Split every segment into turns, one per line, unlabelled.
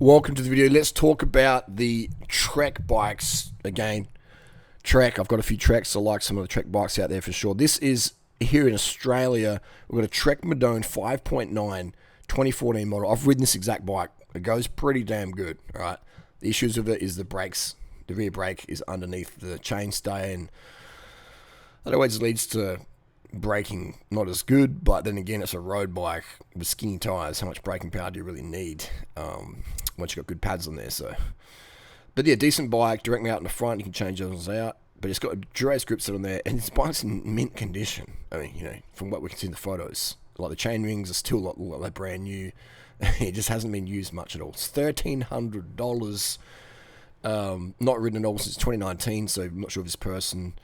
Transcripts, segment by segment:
Welcome to the video. Let's talk about the Trek bikes again. Trek, I've got a few Treks. I like some of the Trek bikes out there for sure. This is here in Australia. We've got a Trek Madone 5.9 2014 model. I've ridden this exact bike. It goes pretty damn good. All right. The issues with it is the brakes. The rear brake is underneath the chainstay, and that always leads to braking not as good. But then again, it's a road bike with skinny tires. How much braking power do you really need once you've got good pads on there? So, but yeah, decent bike. Direct me out in the front. You can change those out. But it's got a Durace grip set on there, and this bike's in mint condition. I mean, from what we can see in the photos, like the chain rings are still look like brand new. It just hasn't been used much at all. It's $1,300. Not ridden at all since 2019, so I'm not sure if this person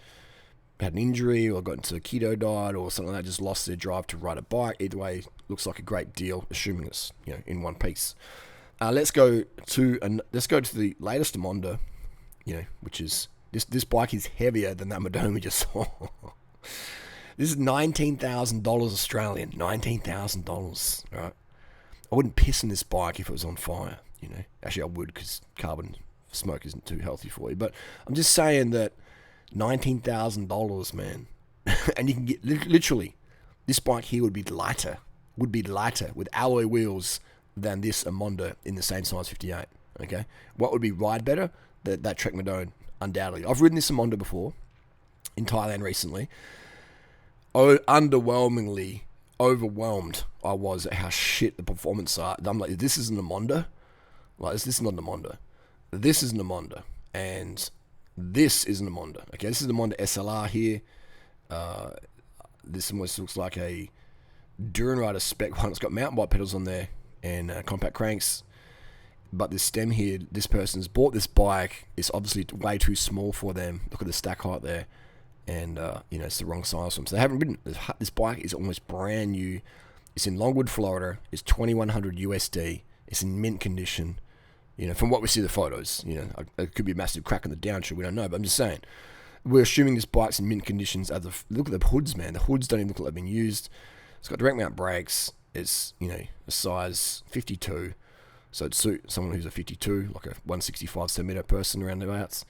had an injury or got into a keto diet or something like that, just lost their drive to ride a bike. Either way, looks like a great deal, assuming it's in one piece. Let's go to the latest Emonda, which is this bike is heavier than that Madone we just saw. This is $19,000 Australian, $19,000. Right? I wouldn't piss in this bike if it was on fire. Actually I would, because carbon smoke isn't too healthy for you. But I'm just saying that $19,000, man, and you can get literally this bike here would be lighter with alloy wheels than this Emonda in the same size 58. Okay, what would be ride better? That Trek Madone, undoubtedly. I've ridden this Emonda before in Thailand recently. Underwhelmingly overwhelmed I was at how shit the performance are. I'm like, this isn't a Emonda. Like, this is not an Emonda. This is an Emonda, and this is an Emonda. Okay, this is the Emonda SLR here. This almost looks like a Durianrider spec one. It's got mountain bike pedals on there and compact cranks. But this stem here, this person's bought this bike. It's obviously way too small for them. Look at the stack height there. And, it's the wrong size for them. So they haven't ridden. This bike is almost brand new. It's in Longwood, Florida. It's $2,100 USD. It's in mint condition. From what we see the photos, it could be a massive crack in the downshift. We don't know, but I'm just saying. We're assuming this bike's in mint conditions. Look at the hoods, man. The hoods don't even look like they've been used. It's got direct mount brakes. It's, a size 52. So it'd suit someone who's a 52, like a 165 centimeter person around the outs.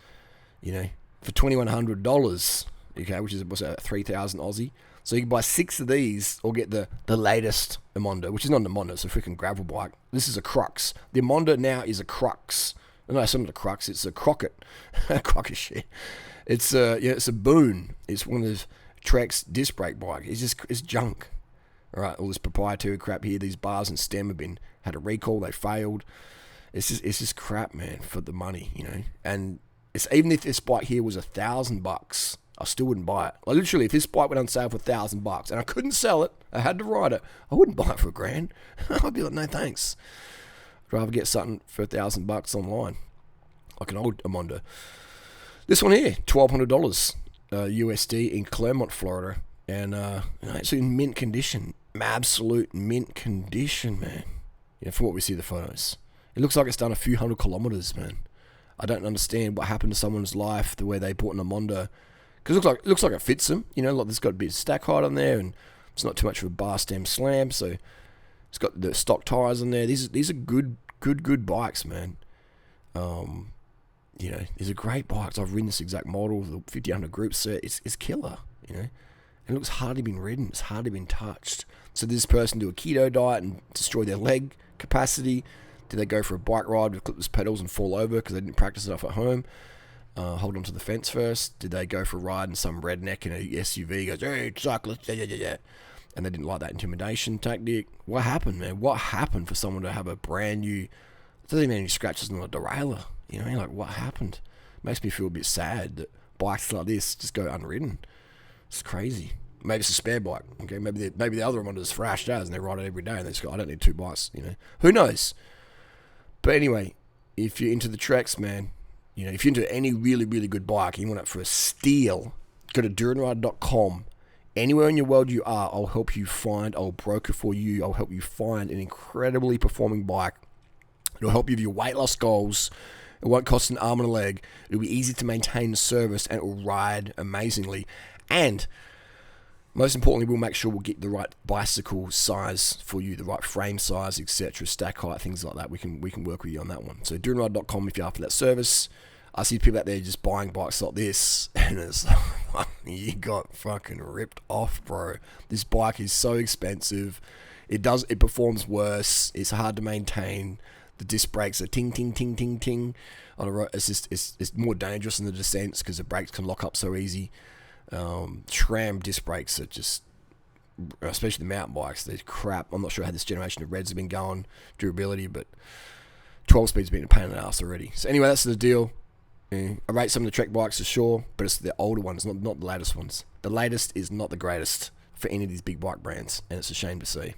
For $2,100, okay, which is, what's that, 3,000 Aussie. So you can buy 6 of these or get the latest Emonda, which is not an Emonda, it's a freaking gravel bike. This is a Crux. The Emonda now is a Crux. No, it's not a Crux, it's a Crockett. Crockett shit. It's a Boon. It's one of those Trek's disc brake bike. It's junk. All right, all this proprietary crap here. These bars and stem had a recall. They failed. It's just crap, man, for the money, And it's even if this bike here was $1,000, I still wouldn't buy it. Like, literally, if this bike went on sale for $1,000 and I couldn't sell it, I had to ride it, I wouldn't buy it for $1,000. I'd be like, no thanks. I'd rather get something for $1,000 online, like an old Emonda. This one here, $1,200 USD in Claremont, Florida, and it's in mint condition, absolute mint condition, man. From what we see the photos, it looks like it's done a few hundred kilometers, man. I don't understand what happened to someone's life the way they bought an Emonda. Because it looks like it fits them, like there's got a bit of stack height on there, and it's not too much of a bar stem slam, so it's got the stock tires on there. These are good bikes, man. These are great bikes. I've ridden this exact model, the 5000 group set. It's killer, and it looks hardly been ridden. It's hardly been touched. So did this person do a keto diet and destroy their leg capacity? Did they go for a bike ride with clipless pedals and fall over because they didn't practice enough at home? Hold on to the fence first. Did they go for a ride and some redneck in a SUV goes, hey, cyclist, yeah, and they didn't like that intimidation tactic? What happened, man? What happened for someone to have a brand new, it doesn't even have any scratches on the derailleur? Like, what happened? Makes me feel a bit sad that bikes like this just go unridden. It's crazy. Maybe it's a spare bike. Okay, maybe the other one is thrashed as and they ride it every day and they just go, I don't need 2 bikes. Who knows? But anyway, if you're into the Treks, man. If you're into any really, really good bike and you want it for a steal, go to Durianrider.com. Anywhere in your world you are, I'll help you find, I'll broker for you, I'll help you find an incredibly performing bike. It'll help you with your weight loss goals. It won't cost an arm and a leg. It'll be easy to maintain the service and it will ride amazingly. And Most importantly, we'll make sure we'll get the right bicycle size for you, the right frame size, etc., stack height, things like that. We can work with you on that one. So Durianrider.com if you're after that service. I see people out there just buying bikes like this, and it's like, you got fucking ripped off, bro. This bike is so expensive. It performs worse. It's hard to maintain. The disc brakes are ting ting ting ting ting on a road. It's more dangerous in the descents because the brakes can lock up so easy. SRAM disc brakes are just, especially the mountain bikes, they're crap. I'm not sure how this generation of Reds have been going, durability, but 12 speed's been a pain in the ass already. So anyway, that's the deal. I rate some of the Trek bikes for sure, but it's the older ones, not the latest ones. The latest is not the greatest for any of these big bike brands, and it's a shame to see.